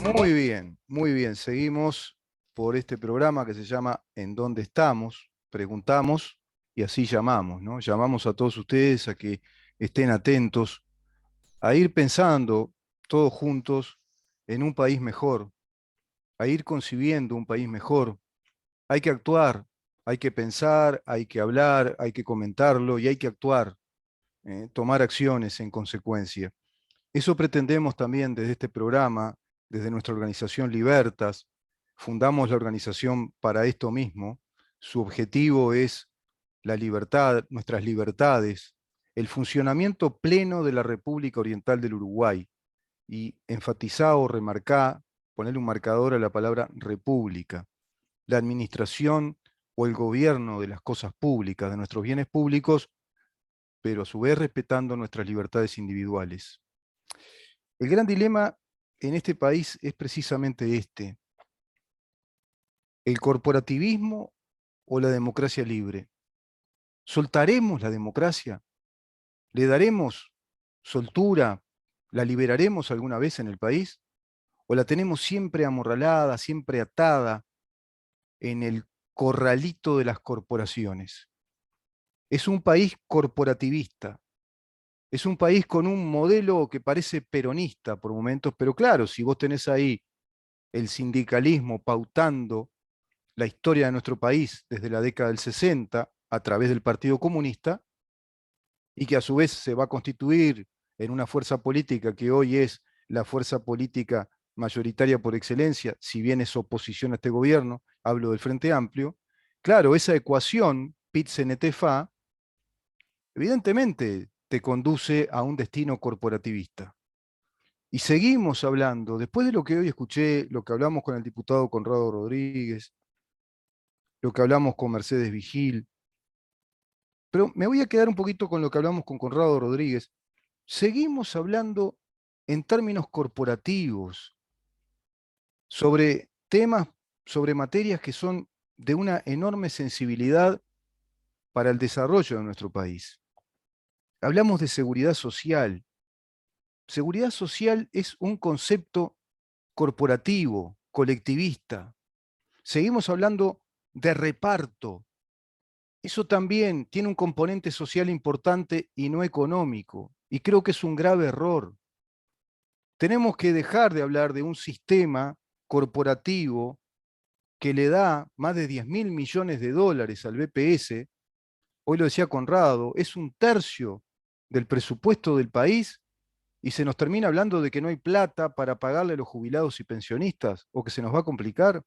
Muy bien. Seguimos por este programa que se llama ¿En dónde estamos? Preguntamos y así llamamos, ¿no? Llamamos a todos ustedes a que estén atentos, a ir pensando todos juntos en un país mejor, a ir concibiendo un país mejor. Hay que actuar, hay que pensar, hay que hablar, hay que comentarlo y hay que actuar, tomar acciones en consecuencia. Eso pretendemos también desde este programa, desde nuestra organización Libertas. Fundamos la organización para esto mismo. Su objetivo es la libertad, nuestras libertades, el funcionamiento pleno de la República Oriental del Uruguay. Y enfatizar o remarcar, ponerle un marcador a la palabra república, la administración o el gobierno de las cosas públicas, de nuestros bienes públicos, pero a su vez respetando nuestras libertades individuales. El gran dilema en este país es precisamente este: el corporativismo o la democracia libre. ¿Soltaremos la democracia? ¿Le daremos soltura? ¿La liberaremos alguna vez en el país? ¿O la tenemos siempre amorralada, siempre atada en el corralito de las corporaciones? Es un país corporativista, es un país con un modelo que parece peronista por momentos, pero claro, si vos tenés ahí el sindicalismo pautando la historia de nuestro país desde la década del 60 a través del Partido Comunista, y que a su vez se va a constituir en una fuerza política que hoy es la fuerza política mayoritaria por excelencia, si bien es oposición a este gobierno, hablo del Frente Amplio. Claro, esa ecuación, PIT-CNT-FA, evidentemente te conduce a un destino corporativista. Y seguimos hablando, después de lo que hoy escuché, lo que hablamos con el diputado Conrado Rodríguez, lo que hablamos con Mercedes Vigil, pero me voy a quedar un poquito con lo que hablamos con Conrado Rodríguez. Seguimos hablando en términos corporativos sobre temas, sobre materias que son de una enorme sensibilidad para el desarrollo de nuestro país. Hablamos de seguridad social. Seguridad social es un concepto corporativo, colectivista. Seguimos hablando de reparto. Eso también tiene un componente social importante y no económico. Y creo que es un grave error. Tenemos que dejar de hablar de un sistema corporativo que le da más de 10.000 millones de dólares al BPS. Hoy lo decía Conrado, es un tercio del presupuesto del país y se nos termina hablando de que no hay plata para pagarle a los jubilados y pensionistas o que se nos va a complicar.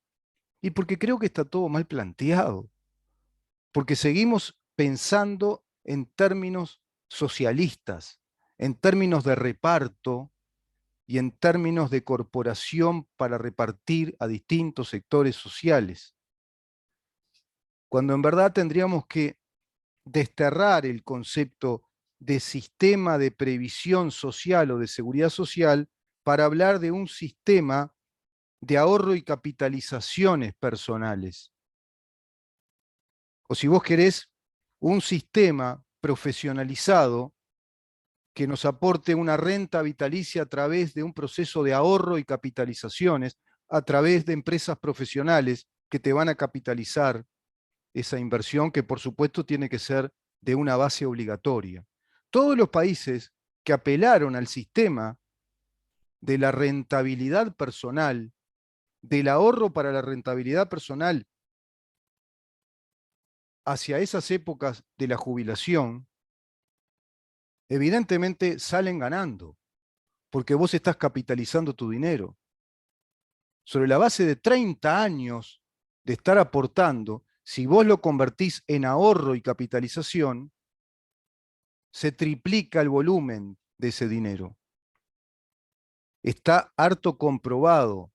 Y porque creo que está todo mal planteado, porque seguimos pensando en términos socialistas, en términos de reparto y en términos de corporación para repartir a distintos sectores sociales, cuando en verdad tendríamos que desterrar el concepto de sistema de previsión social o de seguridad social para hablar de un sistema de ahorro y capitalizaciones personales. O si vos querés, un sistema profesionalizado que nos aporte una renta vitalicia a través de un proceso de ahorro y capitalizaciones, a través de empresas profesionales que te van a capitalizar esa inversión, que por supuesto tiene que ser de una base obligatoria. Todos los países que apelaron al sistema de la rentabilidad personal, del ahorro para la rentabilidad personal hacia esas épocas de la jubilación, evidentemente salen ganando, porque vos estás capitalizando tu dinero. Sobre la base de 30 años de estar aportando, si vos lo convertís en ahorro y capitalización, se triplica el volumen de ese dinero. Está harto comprobado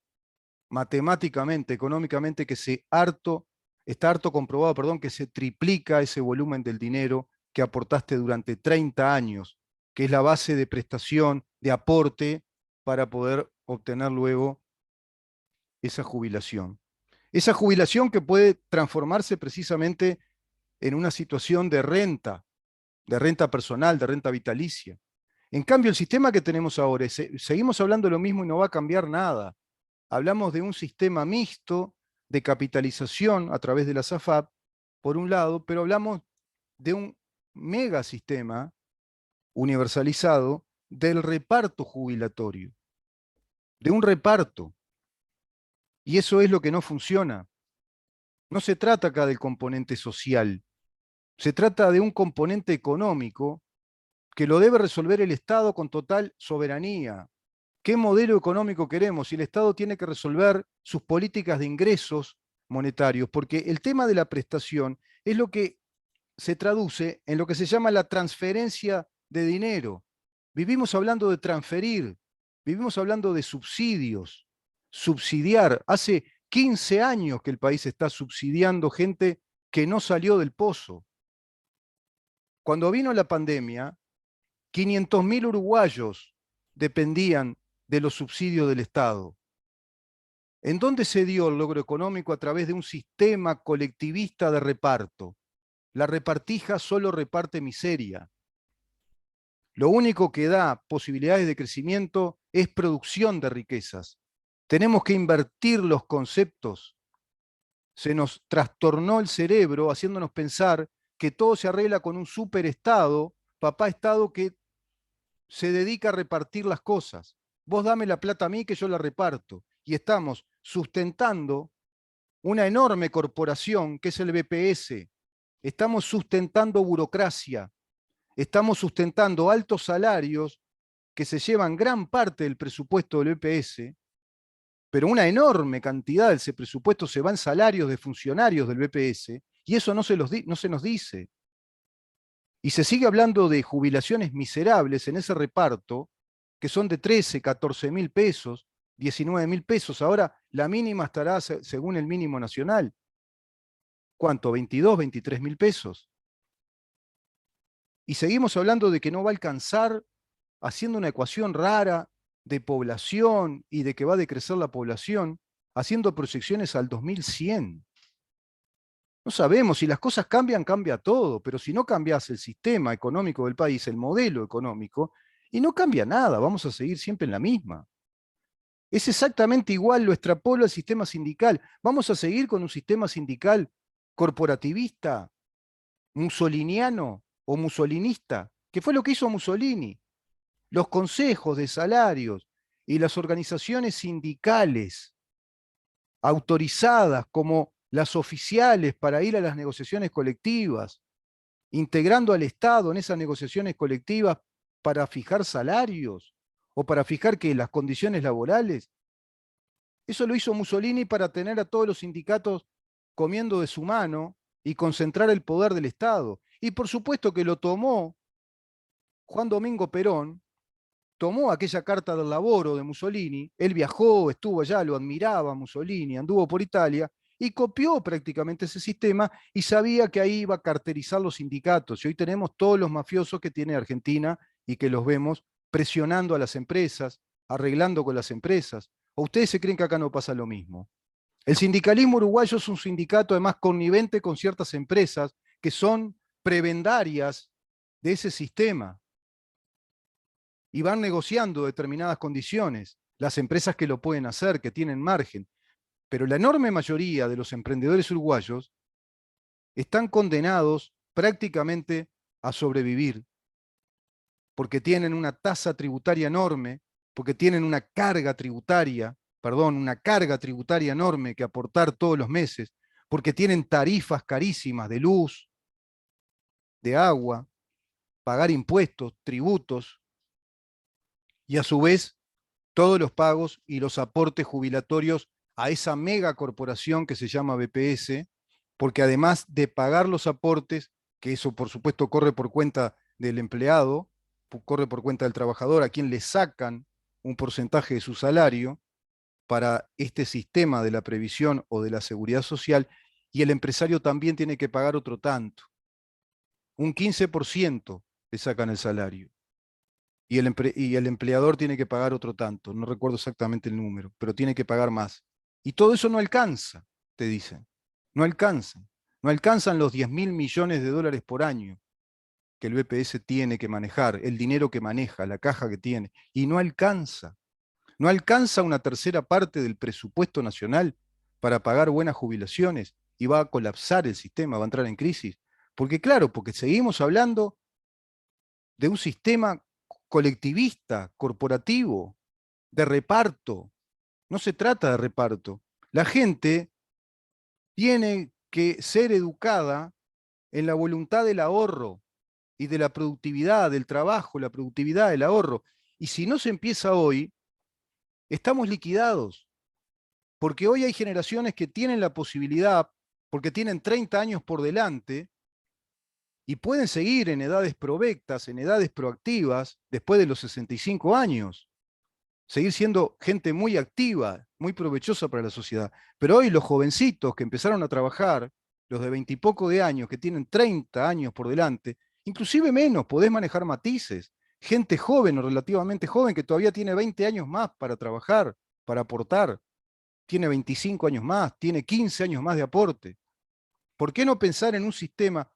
matemáticamente, económicamente, que está harto comprobado, perdón, que se triplica ese volumen del dinero que aportaste durante 30 años, que es la base de prestación, de aporte, para poder obtener luego esa jubilación. Esa jubilación que puede transformarse precisamente en una situación de renta personal, de renta vitalicia. En cambio, el sistema que tenemos ahora, seguimos hablando de lo mismo y no va a cambiar nada. Hablamos de un sistema mixto de capitalización a través de la SAFAP, por un lado, pero hablamos de un megasistema universalizado del reparto jubilatorio, de un reparto. Y eso es lo que no funciona. No se trata acá del componente social, se trata de un componente económico que lo debe resolver el Estado con total soberanía. ¿Qué modelo económico queremos? Si el Estado tiene que resolver sus políticas de ingresos monetarios, porque el tema de la prestación es lo que se traduce en lo que se llama la transferencia de dinero. Vivimos hablando de transferir, vivimos hablando de subsidios, subsidiar. Hace 15 años que el país está subsidiando gente que no salió del pozo. Cuando vino la pandemia, 500.000 uruguayos dependían de los subsidios del Estado. ¿En dónde se dio el logro económico? A través de un sistema colectivista de reparto. La repartija solo reparte miseria. Lo único que da posibilidades de crecimiento es producción de riquezas. Tenemos que invertir los conceptos. Se nos trastornó el cerebro haciéndonos pensar que todo se arregla con un superestado, papá Estado que se dedica a repartir las cosas. Vos dame la plata a mí que yo la reparto. Y estamos sustentando una enorme corporación que es el BPS. Estamos sustentando burocracia. Estamos sustentando altos salarios que se llevan gran parte del presupuesto del BPS, pero una enorme cantidad de ese presupuesto se va en salarios de funcionarios del BPS, y eso no se nos dice. Y se sigue hablando de jubilaciones miserables en ese reparto, que son de 13, 14 mil pesos, 19 mil pesos. Ahora la mínima estará según el mínimo nacional. ¿Cuánto? 22, 23 mil pesos. Y seguimos hablando de que no va a alcanzar, haciendo una ecuación rara de población y de que va a decrecer la población, haciendo proyecciones al 2100. No sabemos, si las cosas cambian, cambia todo, pero si no cambias el sistema económico del país, el modelo económico, y no cambia nada, vamos a seguir siempre en la misma. Es exactamente igual, lo extrapolo al sistema sindical. Vamos a seguir con un sistema sindical corporativista, mussoliniano o mussolinista, que fue lo que hizo Mussolini. Los consejos de salarios y las organizaciones sindicales autorizadas como las oficiales para ir a las negociaciones colectivas, integrando al Estado en esas negociaciones colectivas para fijar salarios o para fijar que las condiciones laborales. Eso lo hizo Mussolini para tener a todos los sindicatos comiendo de su mano y concentrar el poder del Estado. Y por supuesto que lo tomó Juan Domingo Perón, tomó aquella carta del laboro de Mussolini, él viajó, estuvo allá, lo admiraba Mussolini, anduvo por Italia y copió prácticamente ese sistema y sabía que ahí iba a carterizar los sindicatos. Y hoy tenemos todos los mafiosos que tiene Argentina y que los vemos presionando a las empresas, arreglando con las empresas. ¿O ustedes se creen que acá no pasa lo mismo? El sindicalismo uruguayo es un sindicato además connivente con ciertas empresas que son prebendarias de ese sistema y van negociando determinadas condiciones, las empresas que lo pueden hacer, que tienen margen. Pero la enorme mayoría de los emprendedores uruguayos están condenados prácticamente a sobrevivir, porque tienen una tasa tributaria enorme, porque tienen una carga tributaria, perdón, una carga tributaria enorme que aportar todos los meses, porque tienen tarifas carísimas de luz, de agua, pagar impuestos, tributos, y a su vez todos los pagos y los aportes jubilatorios a esa megacorporación que se llama BPS, porque además de pagar los aportes, que eso por supuesto corre por cuenta del empleado, corre por cuenta del trabajador, a quien le sacan un porcentaje de su salario para este sistema de la previsión o de la seguridad social, y el empresario también tiene que pagar otro tanto. Un 15% le sacan el salario y el empleador tiene que pagar otro tanto, no recuerdo exactamente el número, pero tiene que pagar más. Y todo eso no alcanza, te dicen, no alcanzan. No alcanzan los 10.000 millones de dólares por año que el BPS tiene que manejar, el dinero que maneja, la caja que tiene, y no alcanza. No alcanza una tercera parte del presupuesto nacional para pagar buenas jubilaciones y va a colapsar el sistema, va a entrar en crisis. Porque claro, porque seguimos hablando de un sistema colectivista, corporativo, de reparto. No se trata de reparto. La gente tiene que ser educada en la voluntad del ahorro y de la productividad, del trabajo, la productividad, del ahorro. Y si no se empieza hoy, estamos liquidados, porque hoy hay generaciones que tienen la posibilidad, porque tienen 30 años por delante, y pueden seguir en edades provectas, en edades proactivas, después de los 65 años. Seguir siendo gente muy activa, muy provechosa para la sociedad. Pero hoy los jovencitos que empezaron a trabajar, los de 20 y poco de años, que tienen 30 años por delante, inclusive menos, podés manejar matices. Gente joven o relativamente joven que todavía tiene 20 años más para trabajar, para aportar. Tiene 25 años más, tiene 15 años más de aporte. ¿Por qué no pensar en un sistema,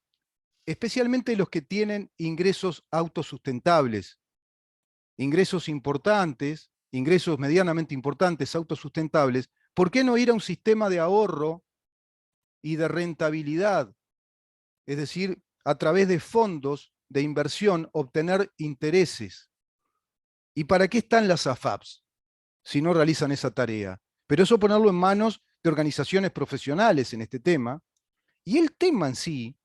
especialmente los que tienen ingresos autosustentables, ingresos importantes, ingresos medianamente importantes, autosustentables? ¿Por qué no ir a un sistema de ahorro y de rentabilidad? Es decir, a través de fondos de inversión, obtener intereses. ¿Y para qué están las AFAPs si no realizan esa tarea? Pero eso ponerlo en manos de organizaciones profesionales en este tema. Y el tema en sí,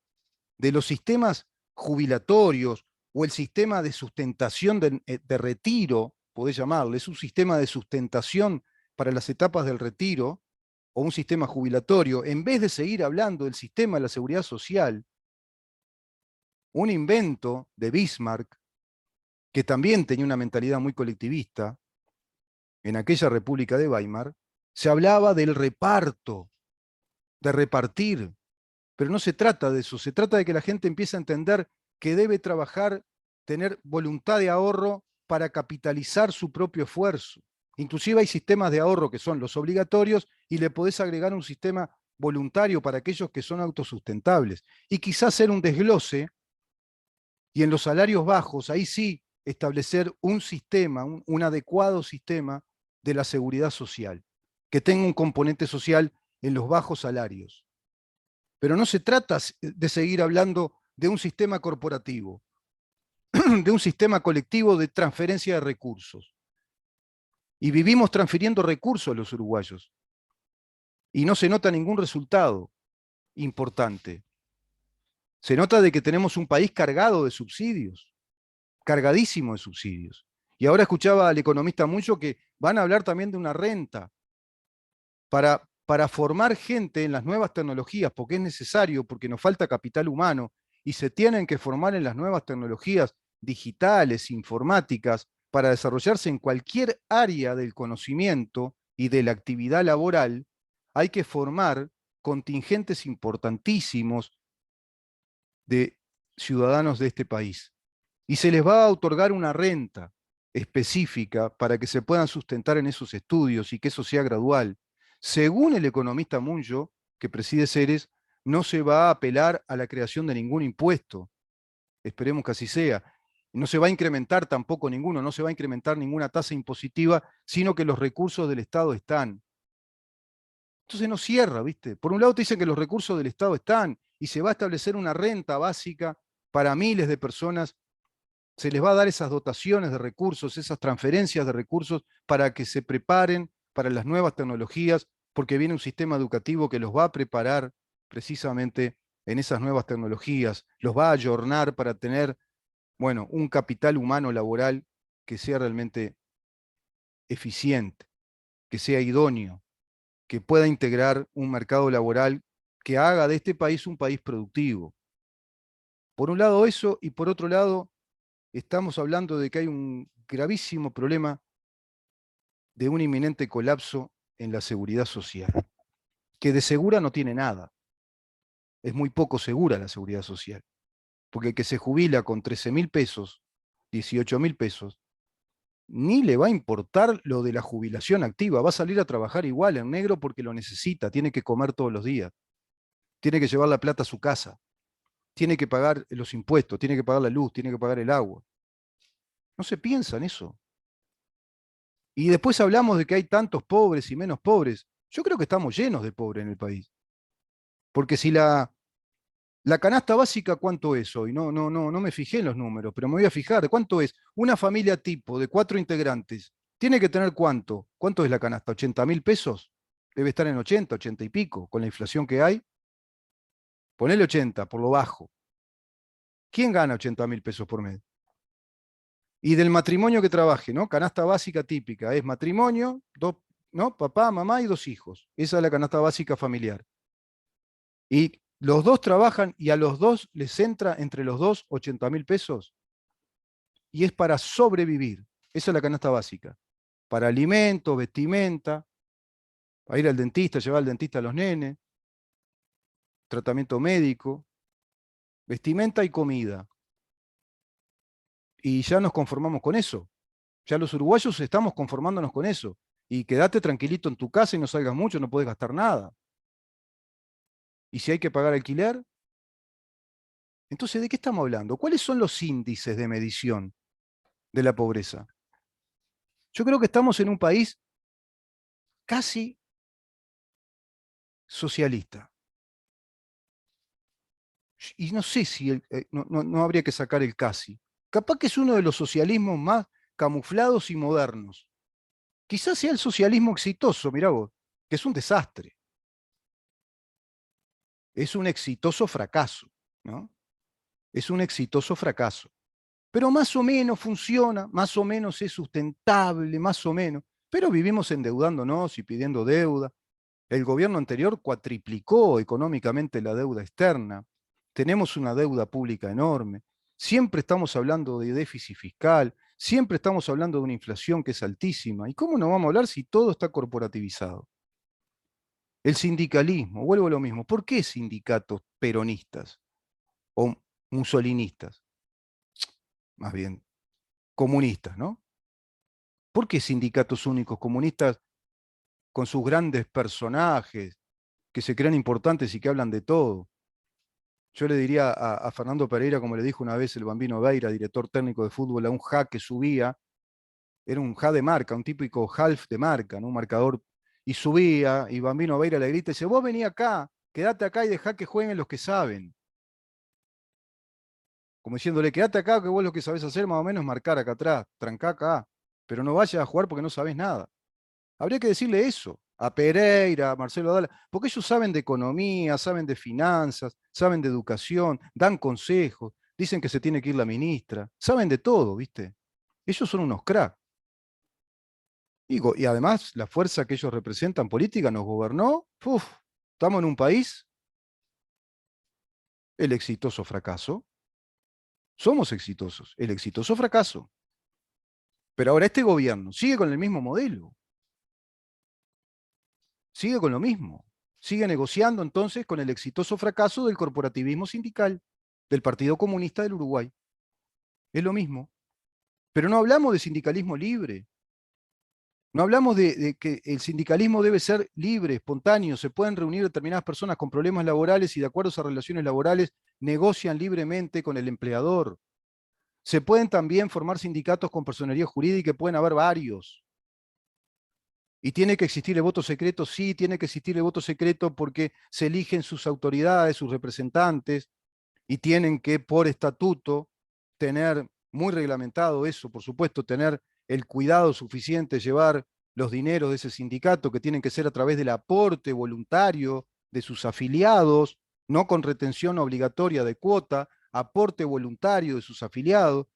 de los sistemas jubilatorios o el sistema de sustentación de retiro, podés llamarle, es un sistema de sustentación para las etapas del retiro o un sistema jubilatorio, en vez de seguir hablando del sistema de la seguridad social, un invento de Bismarck, que también tenía una mentalidad muy colectivista, en aquella República de Weimar, se hablaba del reparto, de repartir, pero no se trata de eso, se trata de que la gente empiece a entender que debe trabajar, tener voluntad de ahorro para capitalizar su propio esfuerzo. Inclusive hay sistemas de ahorro que son los obligatorios y le podés agregar un sistema voluntario para aquellos que son autosustentables. Y quizás hacer un desglose y en los salarios bajos, ahí sí establecer un sistema, un adecuado sistema de la seguridad social, que tenga un componente social en los bajos salarios. Pero no se trata de seguir hablando de un sistema corporativo, de un sistema colectivo de transferencia de recursos. Y vivimos transfiriendo recursos a los uruguayos. Y no se nota ningún resultado importante. Se nota de que tenemos un país cargado de subsidios, cargadísimo de subsidios. Y ahora escuchaba al economista mucho que van a hablar también de una renta para formar gente en las nuevas tecnologías, porque es necesario, porque nos falta capital humano, y se tienen que formar en las nuevas tecnologías digitales, informáticas, para desarrollarse en cualquier área del conocimiento y de la actividad laboral. Hay que formar contingentes importantísimos de ciudadanos de este país. Y se les va a otorgar una renta específica para que se puedan sustentar en esos estudios y que eso sea gradual. Según el economista Munjo, que preside Ceres, no se va a apelar a la creación de ningún impuesto. Esperemos que así sea. No se va a incrementar tampoco ninguno, no se va a incrementar ninguna tasa impositiva, sino que los recursos del Estado están. Entonces no cierra, ¿viste? Por un lado te dicen que los recursos del Estado están y se va a establecer una renta básica para miles de personas, se les va a dar esas dotaciones de recursos, esas transferencias de recursos para que se preparen para las nuevas tecnologías, porque viene un sistema educativo que los va a preparar precisamente en esas nuevas tecnologías, los va a ayornar para tener, bueno, un capital humano laboral que sea realmente eficiente, que sea idóneo, que pueda integrar un mercado laboral que haga de este país un país productivo. Por un lado eso, y por otro lado, estamos hablando de que hay un gravísimo problema de un inminente colapso en la seguridad social, que de segura no tiene nada. Es muy poco segura la seguridad social, porque el que se jubila con 13.000 pesos, 18.000 pesos, ni le va a importar lo de la jubilación activa, va a salir a trabajar igual en negro porque lo necesita, tiene que comer todos los días, tiene que llevar la plata a su casa. tiene que pagar los impuestos, tiene que pagar la luz, tiene que pagar el agua. No se piensa en eso. Y después hablamos de que hay tantos pobres y menos pobres. Yo creo que estamos llenos de pobres en el país. Porque si la canasta básica, ¿cuánto es hoy? No me fijé en los números, pero me voy a fijar. ¿Cuánto es? Una familia tipo de 4 integrantes. ¿Tiene que tener cuánto? ¿Cuánto es la canasta? ¿80.000 pesos? Debe estar en 80, 80 y pico, con la inflación que hay. Ponele 80, por lo bajo. ¿Quién gana 80.000 pesos por mes? Y del matrimonio que trabaje, ¿no? Canasta básica típica. Es matrimonio, dos, ¿no? Papá, mamá y 2 hijos. Esa es la canasta básica familiar. Y los dos trabajan y a los dos les entra entre los dos 80.000 pesos. Y es para sobrevivir. Esa es la canasta básica. Para alimentos, vestimenta, para ir al dentista, llevar al dentista a los nenes, tratamiento médico, vestimenta y comida. Y ya nos conformamos con eso. Ya los uruguayos estamos conformándonos con eso. Y quédate tranquilito en tu casa y no salgas mucho, no podés gastar nada. Y si hay que pagar alquiler, entonces, ¿de qué estamos hablando? ¿Cuáles son los índices de medición de la pobreza? Yo creo que estamos en un país casi socialista. Y no sé si no habría que sacar el casi. Capaz que es uno de los socialismos más camuflados y modernos. Quizás sea el socialismo exitoso, mirá vos, que es un desastre. Es un exitoso fracaso, ¿no? Es un exitoso fracaso. Pero más o menos funciona, más o menos es sustentable, más o menos. Pero vivimos endeudándonos y pidiendo deuda. El gobierno anterior cuatriplicó económicamente la deuda externa. Tenemos una deuda pública enorme. Siempre estamos hablando de déficit fiscal. Siempre estamos hablando de una inflación que es altísima. ¿Y cómo no vamos a hablar si todo está corporativizado? El sindicalismo, vuelvo a lo mismo. ¿Por qué sindicatos peronistas o musolinistas? Más bien, comunistas, ¿no? ¿Por qué sindicatos únicos comunistas con sus grandes personajes que se crean importantes y que hablan de todo? Yo le diría a Fernando Pereira, como le dijo una vez el Bambino Veira, director técnico de fútbol, a un ja que subía, era un ja de marca, un típico half de marca, ¿no? Un marcador, y subía, y Bambino Veira le grita y dice, vos vení acá, quedate acá y dejá que jueguen los que saben. Como diciéndole, quedate acá que vos lo que sabés hacer más o menos es marcar acá atrás, trancá acá, pero no vayas a jugar porque no sabés nada. Habría que decirle eso a Pereira, a Marcelo Dala, porque ellos saben de economía, saben de finanzas, saben de educación, dan consejos, dicen que se tiene que ir la ministra, saben de todo, ¿viste? Ellos son unos cracks. Y además, la fuerza que ellos representan política nos gobernó. Uf, estamos en un país, el exitoso fracaso. Somos exitosos, el exitoso fracaso. Pero ahora este gobierno sigue con el mismo modelo, sigue con lo mismo. Sigue negociando entonces con el exitoso fracaso del corporativismo sindical, del Partido Comunista del Uruguay. Es lo mismo. Pero no hablamos de sindicalismo libre. No hablamos de que el sindicalismo debe ser libre, espontáneo. Se pueden reunir determinadas personas con problemas laborales y de acuerdo a esas relaciones laborales negocian libremente con el empleador. Se pueden también formar sindicatos con personería jurídica, pueden haber varios. ¿Y tiene que existir el voto secreto? Sí, tiene que existir el voto secreto porque se eligen sus autoridades, sus representantes, y tienen que, por estatuto, tener muy reglamentado eso, por supuesto, tener el cuidado suficiente, llevar los dineros de ese sindicato, que tienen que ser a través del aporte voluntario de sus afiliados, no con retención obligatoria de cuota, aporte voluntario de sus afiliados,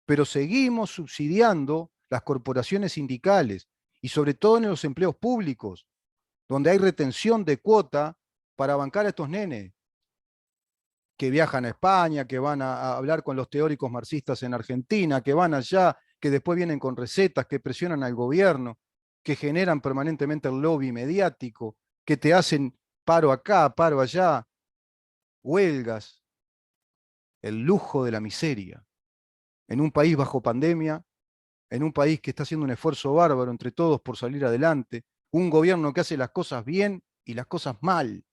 pero seguimos subsidiando las corporaciones sindicales y sobre todo en los empleos públicos, donde hay retención de cuota para bancar a estos nenes que viajan a España, que van a hablar con los teóricos marxistas en Argentina, que van allá, que después vienen con recetas, que presionan al gobierno, que generan permanentemente el lobby mediático, que te hacen paro acá, paro allá, huelgas, el lujo de la miseria. En un país bajo pandemia, en un país que está haciendo un esfuerzo bárbaro entre todos por salir adelante, un gobierno que hace las cosas bien y las cosas mal,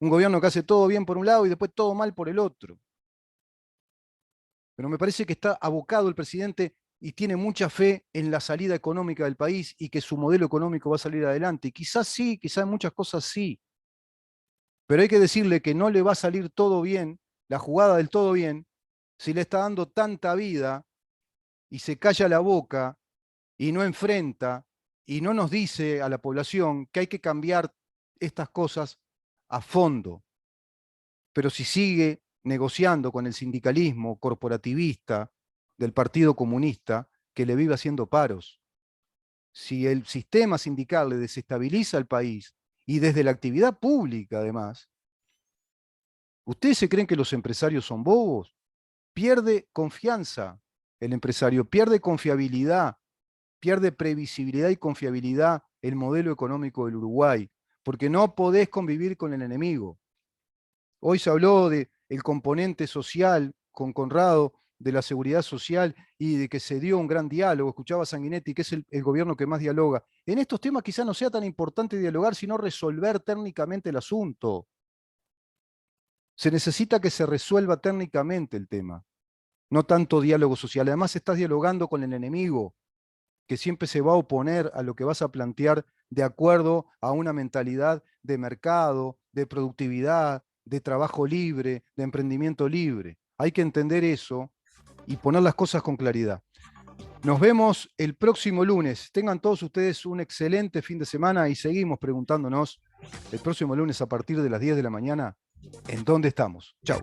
un gobierno que hace todo bien por un lado y después todo mal por el otro. pero me parece que está abocado el presidente y tiene mucha fe en la salida económica del país y que su modelo económico va a salir adelante. Y quizás sí, quizás en muchas cosas sí, pero hay que decirle que no le va a salir todo bien, la jugada del todo bien, si le está dando tanta vida y se calla la boca y no enfrenta y no nos dice a la población que hay que cambiar estas cosas a fondo. Pero si sigue negociando con el sindicalismo corporativista del Partido Comunista, que le vive haciendo paros, si el sistema sindical le desestabiliza al país y desde la actividad pública además, ¿ustedes se creen que los empresarios son bobos? Pierde confianza el empresario, pierde confiabilidad, pierde previsibilidad y confiabilidad el modelo económico del Uruguay, porque no podés convivir con el enemigo. Hoy se habló del componente social con Conrado, de la seguridad social y de que se dio un gran diálogo. Escuchaba a Sanguinetti, que es el gobierno que más dialoga. En estos temas quizás no sea tan importante dialogar, sino resolver técnicamente el asunto. Se necesita que se resuelva técnicamente el tema, no tanto diálogo social. Además, estás dialogando con el enemigo, que siempre se va a oponer a lo que vas a plantear de acuerdo a una mentalidad de mercado, de productividad, de trabajo libre, de emprendimiento libre. Hay que entender eso y poner las cosas con claridad. Nos vemos el próximo lunes. Tengan todos ustedes un excelente fin de semana y seguimos preguntándonos el próximo lunes a partir de las 10 de la mañana, ¿en dónde estamos? Chau.